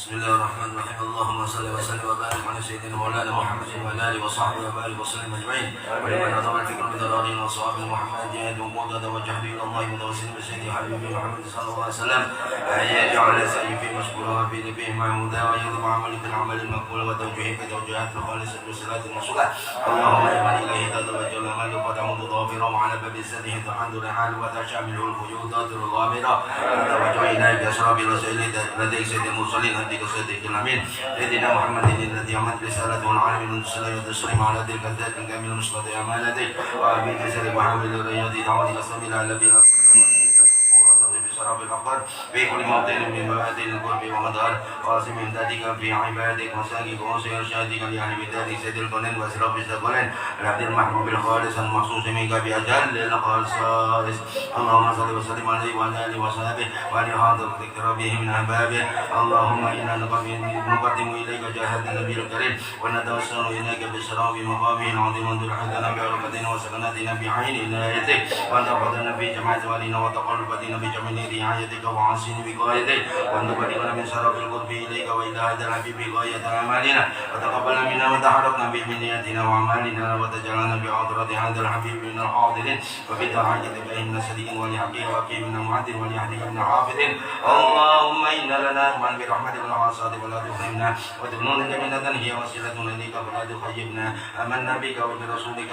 Bismillahirrahmanirrahim. Allahumma salli wa sallim wa barik ala sayyidina Maulana Muhammadin wa ala alihi wa sahbihi wa barik wa sallim ajma'in. Wa liman adama al-fikr min al-arin wa sahabi Muhammadin wa mudada wa jahdi ila Allah wa tawassil bi sayyidi habibi Muhammad sallallahu alaihi wasallam. Ya ja'ala sayyidi mashkura wa fi dhibi ma'muda wa yadhma amali bil amal al-maqbul wa tawjihi bi tawjihat wa khalis al-salat al-masulah. Allahumma ya ilahi tadawajjal amal wa ta'mudu dhafira wa ala babi sadihi ta'andu hal wa tashamilu al-wujudat al-ghamira. Tawajjal ilahi bi asrabi rasulillah ladai sayyidil mursalin hadi kesedih amin. Sayyidina Muhammadin alladhi amat risalatu al-alamin sallallahu alaihi wasallam ala tilka al-dhatin kamil musnad amalati wa bi tasri Muhammad al-riyadi da'wati qasmila alladhi بشرف الأفضل في كل موطن من مبادئ القرب ومدار قاسم امدادك في عبادك مساجد وسير شهادك لأهل بدارك سيد الكونين وأسراب الثقلين العبد المحبوب الخالص المخصوص منك بأجل الخصائص. اللهم صل وسلم عليه وعلى آله وصحبه وعلى حاضر ذكر به من أحبابه. اللهم إنا نقدم إليك جاهد النبي الكريم ونتوسل إليك بشراب مقامه العظيم وانظر حدنا بعرفتنا وسكناتنا بعين عنايتك وأن تقدرنا في جماعة والينا وتقربتنا بجميع رعايتك وعصين بقايتك وأن تبلغنا من شرف القرب إليك وإلى هذا الحبيب غاية أعمالنا وتقبل منا وتحركنا بمنياتنا وأعمالنا وتجعلنا بعذرة هذا الحبيب من الحاضرين وبدعاية إليه من السليم ولحقه وكيم من المعدل ولحديك من الحافظين. اللهم إنا لنا أمن برحمتك والعصاد ولا تخيبنا وتكنون جميلة هي وسيلتنا إليك ولا تخيبنا. آمنا بك وبرسولك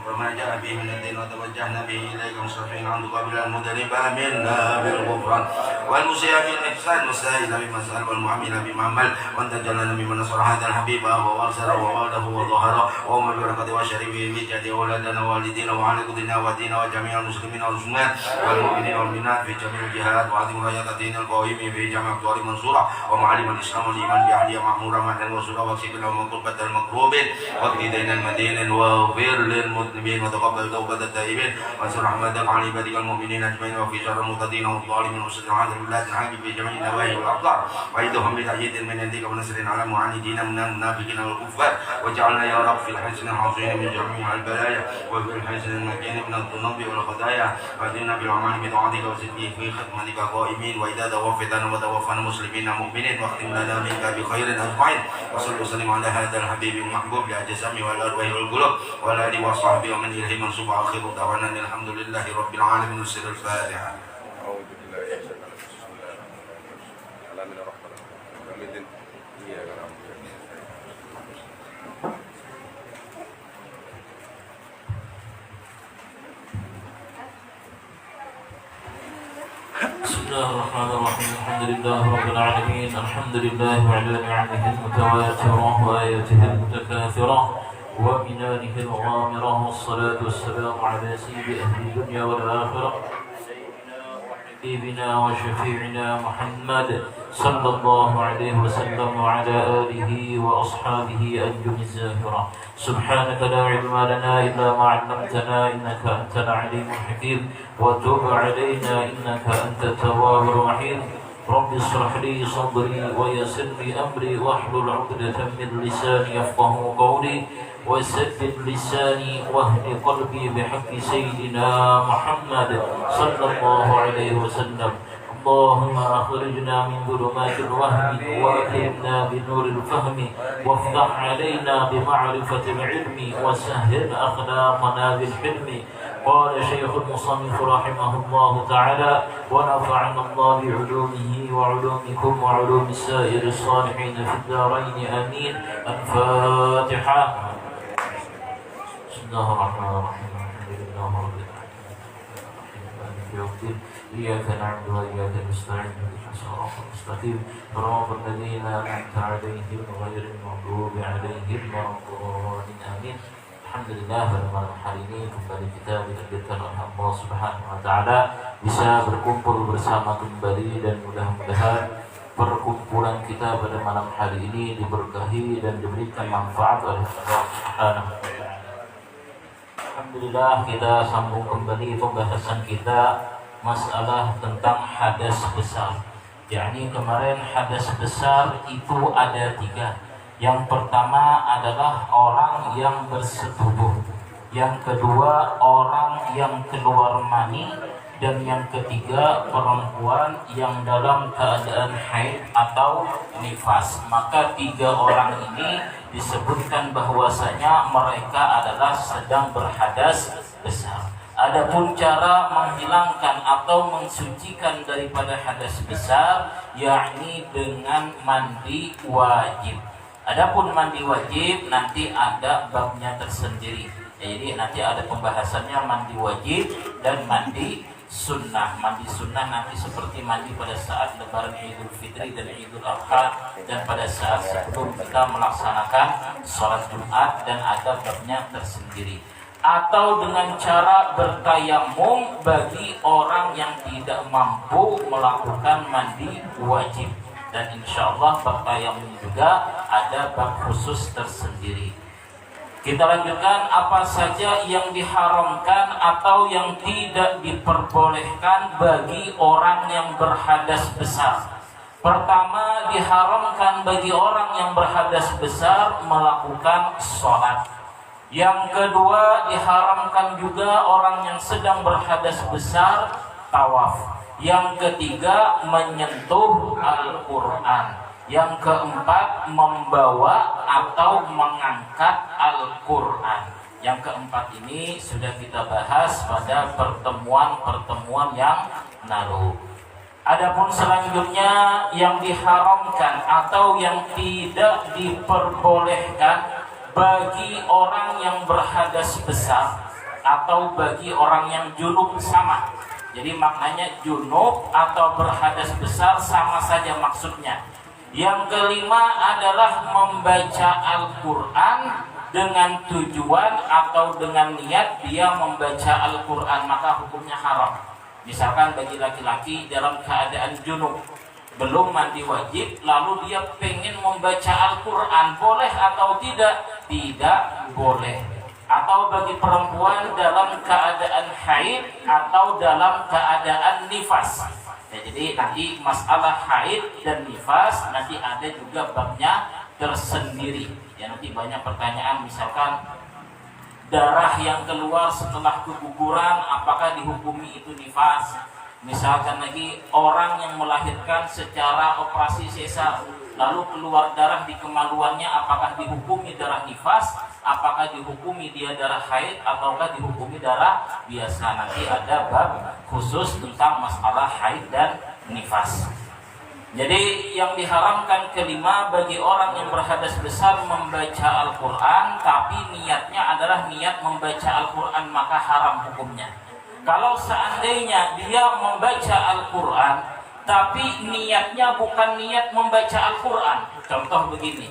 وما جاء به من الدين وتوجهنا به إليك مستشفعين عنك قبل المذنب منا بالغفران والمسيء بالإحسان والسائل بمسأل والمعامل بمعمل وأن تجعلنا ممن نصر هذا الحبيب ووارسل وواده وظهر وهم بركة وشريفه بجد أولادنا ووالدينا وعلى قدنا ودينا وجميع المسلمين والمسلمات والمؤمنين والمؤمنات في جميع الجهات وعظيم راية الدين القويم في جميع أقطار منصورة ومعالم الإسلام والإيمان بأهلية معمورة مهلا وسورة واكشف لهم قربة المكروبين واقضي دين المدين واغفر للمذنبين وتقبل توبة التائبين وانصر رحمتك على عبادك المؤمنين أجمعين وفي شر المعتدين والظالمين والمسلمين وعلى البلاد الحاكم في جميع النواحي والأقطار وأيدهم بتأييد من عندك ونصر على المعاندين من المنافقين والكفار واجعلنا يا رب في الحسن الحصين من جميع البلايا وفي الحسن المكين من الذنوب والخطايا واهدنا بالأعمال بطاعتك وزدني في خدمتك قائمين وإذا توفيتنا وتوفنا مسلمين مؤمنين واختم لنا منك بخير أجمعين وصل وسلم على هذا الحبيب المحبوب لأجسام والأرواح والقلوب وعلى آله وصحبه ومن إليه منسوب آخر دعوانا الحمد لله رب العالمين. سر الفاتحة. بسم الله الرحمن الرحيم. الحمد لله رب العالمين. الحمد لله على نعمه المتواترة وآياته المتكاثرة ومنانه الغامرة والصلاة والسلام على سيد أهل الدنيا والآخرة حبيبنا وشفيعنا محمد صلى الله عليه وسلم وعلى آله وأصحابه أنجم الزاهرة. سبحانك لا علم لنا إلا ما علمتنا إنك أنت العليم الحكيم وتب علينا إنك أنت التواب الرحيم. رب اشرح لي صدري ويسر لي أمري واحلل عقدة من لساني يفقه قولي وسدد لساني واهد قلبي بحق سيدنا محمد صلى الله عليه وسلم. اللهم أخرجنا من ظلمات الوهم وأكرمنا بنور الفهم وافتح علينا بمعرفة العلم وسهل أخلاقنا بالحلم. قال شيخ المصنف رحمه الله تعالى ونفعنا الله بعلومه وعلومكم وعلوم سائر الصالحين في الدارين آمين. الفاتحة. بسم الله الرحمن الرحيم. الحمد لله رب العالمين. إياك نعبد وإياك نستعين اهدنا الصراط المستقيم صراط الذين أنعمت عليهم غير المغضوب عليهم ولا الضالين آمين. Alhamdulillah pada malam hari ini kembali kita ditakdirkan oleh Allah Subhanahu wa taala bisa berkumpul bersama kembali dan mudah-mudahan perkumpulan kita pada malam hari ini diberkahi dan diberikan manfaat oleh Allah Subhanahu wa taala. Alhamdulillah kita sambung kembali pembahasan kita masalah tentang hadas besar. Yakni kemarin hadas besar itu ada 3. Yang pertama adalah orang yang bersetubuh. Yang kedua orang yang keluar mani. dan yang ketiga perempuan yang dalam keadaan haid atau nifas. Maka 3 orang ini disebutkan bahwasanya mereka adalah sedang berhadas besar. Adapun cara menghilangkan atau mensucikan daripada hadas besar yakni dengan mandi wajib. Adapun mandi wajib nanti ada babnya tersendiri. Jadi nanti ada pembahasannya mandi wajib dan mandi sunnah. Mandi sunnah nanti seperti mandi pada saat lebaran Idul Fitri dan Idul Adha dan pada saat sebelum kita melaksanakan sholat Jumat, dan ada babnya tersendiri. Atau dengan cara bertayamum bagi orang yang tidak mampu melakukan mandi wajib. Dan insya Allah bertayamum juga ada bab khusus tersendiri. Kita lanjutkan apa saja yang diharamkan atau yang tidak diperbolehkan bagi orang yang berhadas besar. Pertama, diharamkan bagi orang yang berhadas besar melakukan sholat. Yang kedua, diharamkan juga orang yang sedang berhadas besar tawaf. Yang ketiga, menyentuh Al-Quran. Yang keempat, membawa atau mengangkat Al-Quran. Yang keempat ini sudah kita bahas pada pertemuan-pertemuan yang lalu. Adapun selanjutnya yang diharamkan atau yang tidak diperbolehkan bagi orang yang berhadas besar atau bagi orang yang junub sama. Jadi maknanya junub atau berhadas besar sama saja maksudnya. Yang kelima adalah membaca Al-Quran dengan tujuan atau dengan niat dia membaca Al-Quran, maka hukumnya haram. Misalkan bagi laki-laki dalam keadaan junub, belum mandi wajib, lalu dia pengen membaca Al-Quran, boleh atau tidak? Tidak boleh. Atau bagi perempuan dalam keadaan haid atau dalam keadaan nifas. Ya, jadi nanti masalah haid dan nifas nanti ada juga babnya tersendiri. Ya, nanti banyak pertanyaan, misalkan darah yang keluar setelah keguguran apakah dihukumi itu nifas? Misalkan lagi orang yang melahirkan secara operasi sesar lalu keluar darah di kemaluannya, apakah dihukumi darah nifas, apakah dihukumi dia darah haid, ataukah dihukumi darah biasa? Nanti ada bab khusus tentang masalah haid dan nifas. Jadi yang diharamkan kelima bagi orang yang berhadas besar membaca Al-Quran, tapi niatnya adalah niat membaca Al-Quran, maka haram hukumnya. Kalau seandainya dia membaca Al-Quran tapi niatnya bukan niat membaca Al-Quran, contoh begini,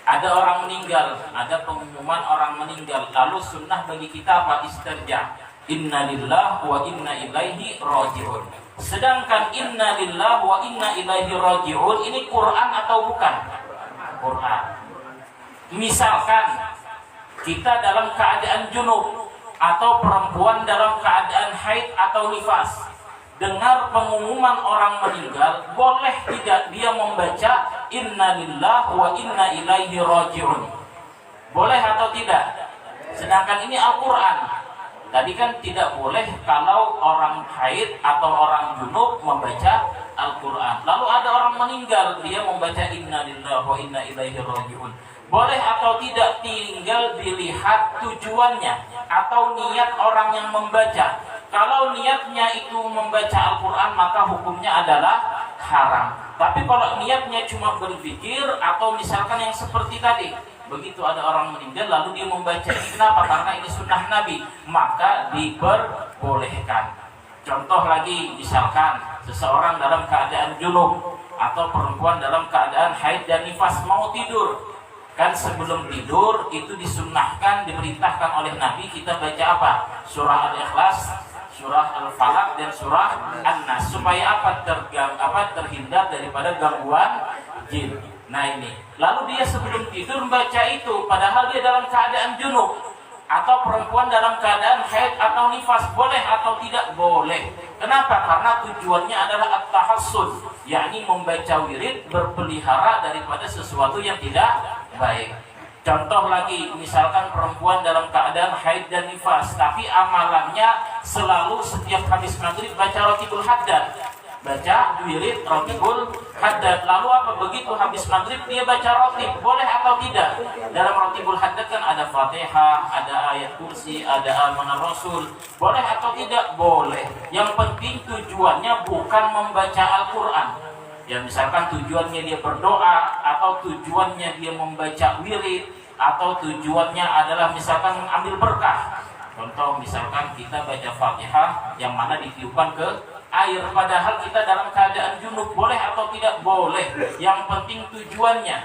ada orang meninggal, ada pengumuman orang meninggal, lalu sunnah bagi kita apa? Istirja, inna lillahi wa inna ilaihi raji'un. Sedangkan inna lillahi wa inna ilaihi raji'un ini Quran atau bukan? Quran. Misalkan kita dalam keadaan junub atau perempuan dalam keadaan haid atau nifas, dengar pengumuman orang meninggal, boleh tidak dia membaca inna lillahi wa inna ilaihi raji'un? Boleh atau tidak? Sedangkan ini Al-Quran. Tadi kan tidak boleh kalau orang haid atau orang junub membaca Al-Quran. Lalu ada orang meninggal, dia membaca inna lillahi wa inna ilaihi raji'un. Boleh atau tidak? Tinggal dilihat tujuannya atau niat orang yang membaca. Kalau niatnya itu membaca Al-Quran, maka hukumnya adalah haram. Tapi kalau niatnya cuma berpikir atau misalkan yang seperti tadi, begitu ada orang meninggal lalu dia membaca, ini kenapa? Karena ini sunnah Nabi, maka diperbolehkan. Contoh lagi, misalkan seseorang dalam keadaan junub atau perempuan dalam keadaan haid dan nifas mau tidur, kan sebelum tidur itu disunnahkan, diperintahkan oleh Nabi kita baca apa? Surah Al-Ikhlas, surah Al-Falaq dan surah An-Nas, supaya apa? Terhindar daripada gangguan jin. Nah ini, lalu dia sebelum tidur membaca itu, padahal dia dalam keadaan junub atau perempuan dalam keadaan haid atau nifas, boleh atau tidak? Boleh. Kenapa? Karena tujuannya adalah at-tahassun, yakni membaca wirid, berpelihara daripada sesuatu yang tidak baik. Contoh lagi, misalkan perempuan dalam keadaan haid dan nifas, tapi amalannya selalu setiap habis maghrib baca Rotibul Haddad, baca wirid Rotibul Haddad. Lalu apa, begitu habis maghrib dia baca rotib, boleh atau tidak? Dalam Rotibul Haddad kan ada Fatihah, ada ayat kursi, ada amanah Rasul. Boleh atau tidak? Boleh. Yang penting tujuannya bukan membaca Al-Quran. Ya misalkan tujuannya dia berdoa, atau tujuannya dia membaca wirid, atau tujuannya adalah misalkan mengambil berkah. Contoh misalkan kita baca Fatihah yang mana ditiupkan ke air, padahal kita dalam keadaan junub, boleh atau tidak? Boleh. Yang penting tujuannya.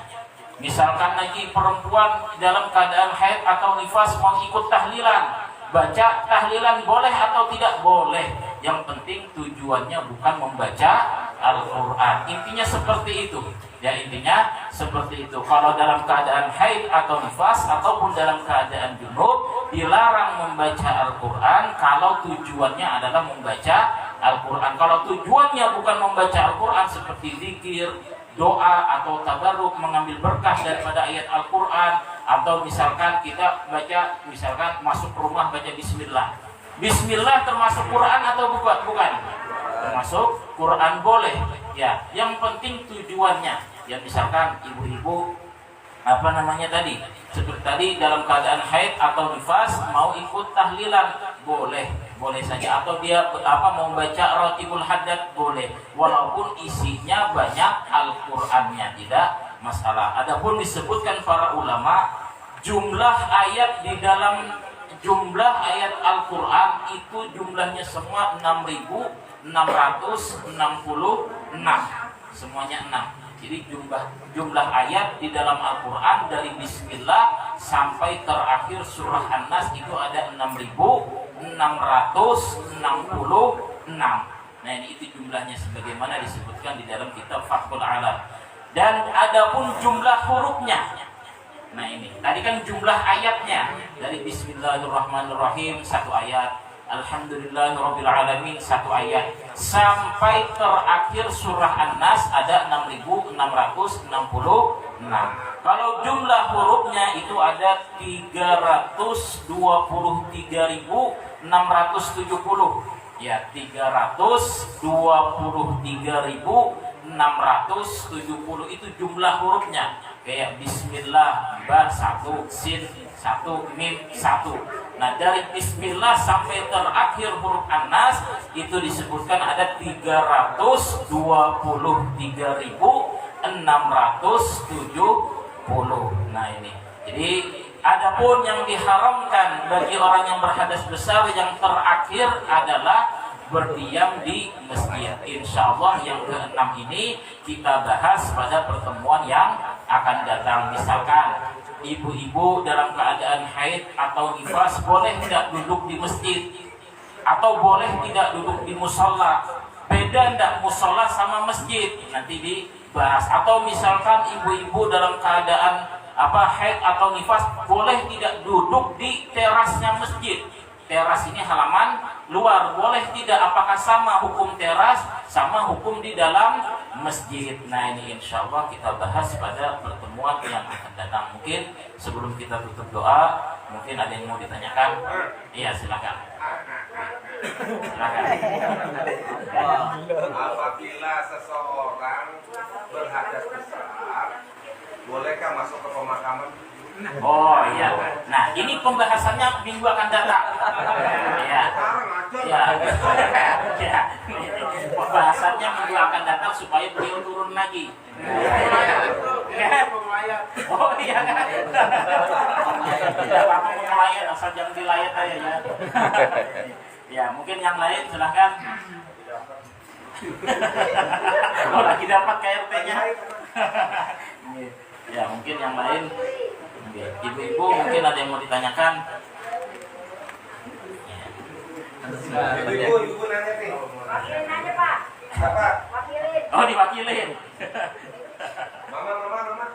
Misalkan lagi perempuan dalam keadaan haid atau nifas mau ikut tahlilan, baca tahlilan, boleh atau tidak? Boleh. Yang penting tujuannya bukan membaca Al-Quran. Intinya seperti itu. Ya, intinya seperti itu. Kalau dalam keadaan haid atau nifas ataupun dalam keadaan junub, dilarang membaca Al-Quran kalau tujuannya adalah membaca Al-Quran. Kalau tujuannya bukan membaca Al-Quran seperti zikir, doa, atau tabarruk, mengambil berkah daripada ayat Al-Quran, atau misalkan kita baca, misalkan masuk rumah baca Bismillah. Bismillah termasuk Quran atau bukan? Bukan. Termasuk Quran, boleh. Ya, yang penting tujuannya. Ya misalkan ibu-ibu tadi, seperti tadi dalam keadaan haid atau nifas mau ikut tahlilan, boleh, boleh saja. Atau dia mau baca Rotibul Haddad, boleh. Walaupun isinya banyak Al-Qur'annya, tidak masalah. Adapun disebutkan para ulama, jumlah ayat di dalam jumlah ayat Al-Quran itu jumlahnya semua 6.666, semuanya 6. Jadi jumlah ayat di dalam Al-Quran dari Bismillah sampai terakhir surah An-Nas itu ada 6.666. Nah ini itu jumlahnya sebagaimana disebutkan di dalam kitab Fathul Alam. Dan adapun jumlah hurufnya, nah ini tadi kan jumlah ayatnya, dari Bismillahirrahmanirrahim 1 ayat, Alhamdulillahirrabbilalamin 1 ayat, sampai terakhir surah An-Nas ada 6.666. Kalau jumlah hurufnya itu ada 323.670. Ya, 323.670 itu jumlah hurufnya. Kayak Bismillah, Ba 1, Sin 1, Mim 1. Nah dari Bismillah sampai terakhir huruf An-Nas itu disebutkan ada 323.670. Nah ini. Jadi adapun yang diharamkan bagi orang yang berhadas besar yang terakhir adalah berdiam di masjid. Insya Allah yang ke-6 ini kita bahas pada pertemuan yang akan datang. Misalkan ibu-ibu dalam keadaan haid atau nifas boleh tidak duduk di masjid, atau boleh tidak duduk di musola. Beda tidak musola sama masjid, nanti dibahas. Atau misalkan ibu-ibu dalam keadaan haid atau nifas boleh tidak duduk di terasnya masjid. Teras ini halaman luar, boleh tidak? Apakah sama hukum teras sama hukum di dalam masjid? Nah ini insya Allah kita bahas pada pertemuan yang akan datang. Mungkin sebelum kita tutup doa, mungkin ada yang mau ditanyakan? Iya silakan. Silakan. Apabila seseorang berhadas besar, bolehkah masuk ke pemakaman? Oh iya. Nah ini pembahasannya minggu akan datang. Ya. Ya. Ya. Pembahasannya minggu akan datang supaya beliau turun lagi. Oh iya kan. Tidak apa-apa melayat, asal jangan dilayat aja ya. Ya mungkin yang lain silahkan. Oh lagi dapat KRT-nya. Ya mungkin yang lain. Ibu-ibu mungkin ada yang mau ditanyakan. Ibu nanya nih. Wakilin aja Pak. Apa? Wakilin. Oh diwakilin. Mama.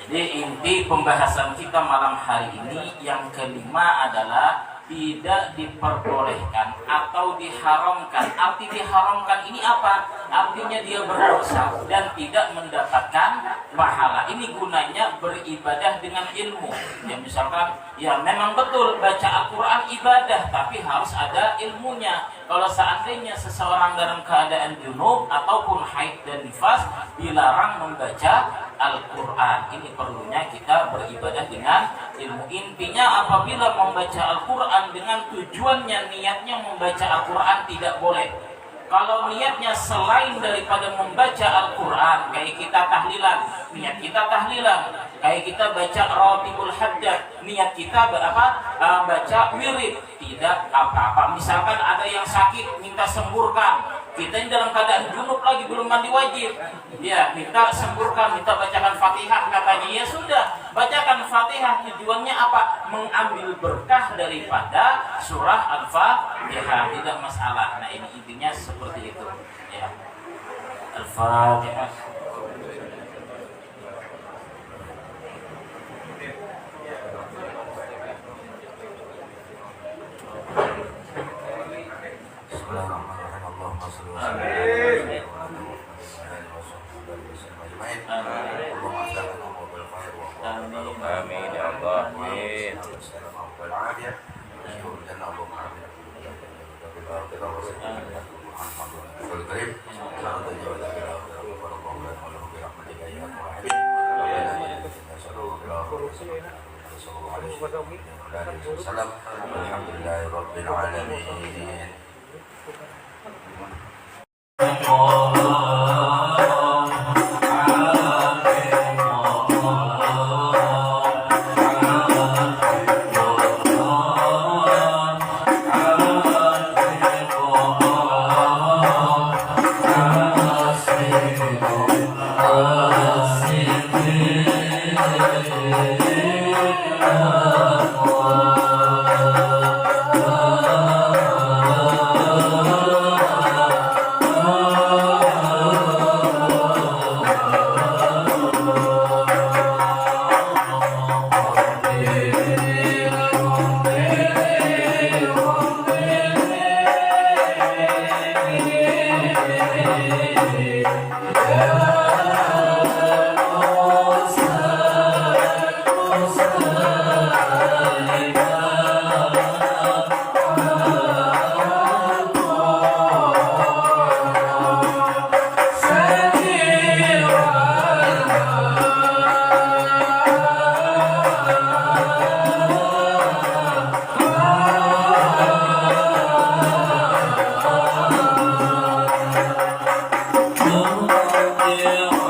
Jadi inti pembahasan kita malam hari ini yang kelima adalah tidak diperbolehkan atau diharamkan. Arti diharamkan ini apa? Artinya dia berdosa dan tidak mendapatkan pahala. Ini gunanya beribadah dengan ilmu. Ya misalkan, ya memang betul baca Al-Quran ibadah, tapi harus ada ilmunya. Kalau seandainya seseorang dalam keadaan junub ataupun haid dan nifas dilarang membaca Al-Quran, ini perlunya kita beribadah dengan ilmu. Intinya apabila membaca Al-Quran dengan tujuannya, niatnya membaca Al-Quran tidak boleh. Kalau niatnya selain daripada membaca Al-Quran, kayak kita tahlilan, niat kita tahlilan, kayak kita baca Ratibul Haddad, niat kita baca wirid, tidak apa-apa. Misalkan ada yang sakit minta sembuhkan, kita ini dalam keadaan junub lagi, belum mandi wajib, ya minta sembuhkan, minta bacakan Fatihah, katanya ya sudah, bacakan Fatihah. Tujuannya apa? Mengambil berkah daripada surah Al-Fatihah, tidak masalah. Nah ini intinya seperti itu ya. Al-Fatihah. Amin ya Allah. Amin. Alhamdulillahirrabbilalamin. Yeah.